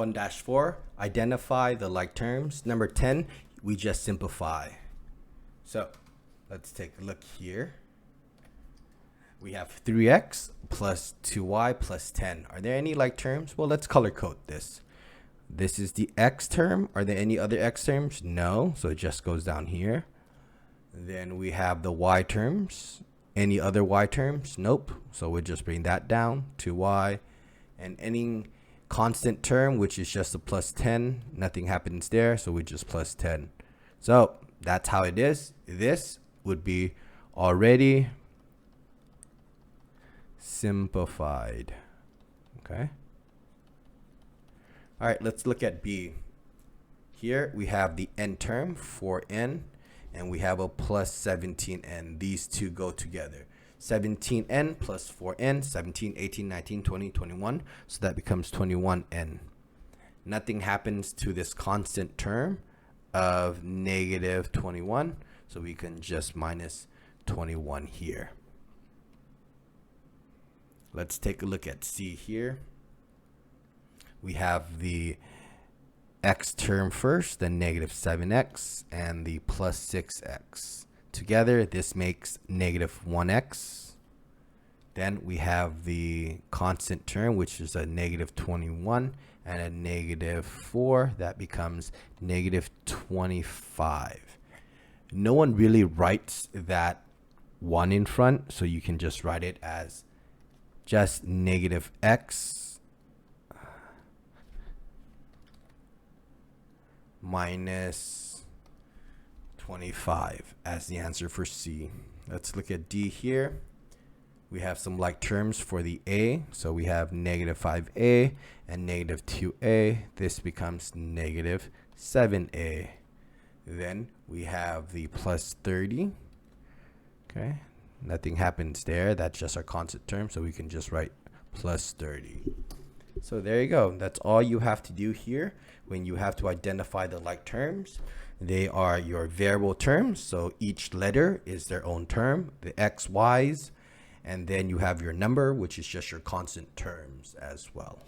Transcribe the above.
1-4, identify the like terms. Number 10, we just simplify. So let's take a look here. We have 3x plus 2y plus 10. Are there any like terms? Well, let's color code this. This is the x term. Are there any other x terms? No. So it just goes down here. Then we have the y terms. Any other y terms? Nope. So we'll just bring that down to y. And any constant term, which is just a plus 10, nothing happens there. So we just plus 10. So that's how it is. This would be already simplified. Okay. All right, let's look at B. Here we have the n term, 4n, and we have a plus 17n. These two go together. 17n plus 4n, 17, 18, 19, 20, 21. So that becomes 21n. Nothing happens to this constant term of negative 21. So we can just minus 21 here. Let's take a look at C here. We have the x term first, then negative 7x, and the plus 6x. Together, this makes negative 1x. Then we have the constant term, which is a negative 21, and a negative 4. That becomes negative 25. No one really writes that 1 in front, so you can just write it as just negative x minus 25 as the answer for C. Let's look at D here. We have some like terms for the A. So we have negative 5a and negative 2a. This becomes negative 7a. Then we have the plus 30. Okay. Nothing happens there. That's just our constant term. So we can just write plus 30. So there you go. That's all you have to do here when you have to identify the like terms. They are your variable terms. So each letter is their own term, the x, y's, and then you have your number, which is just your constant terms as well.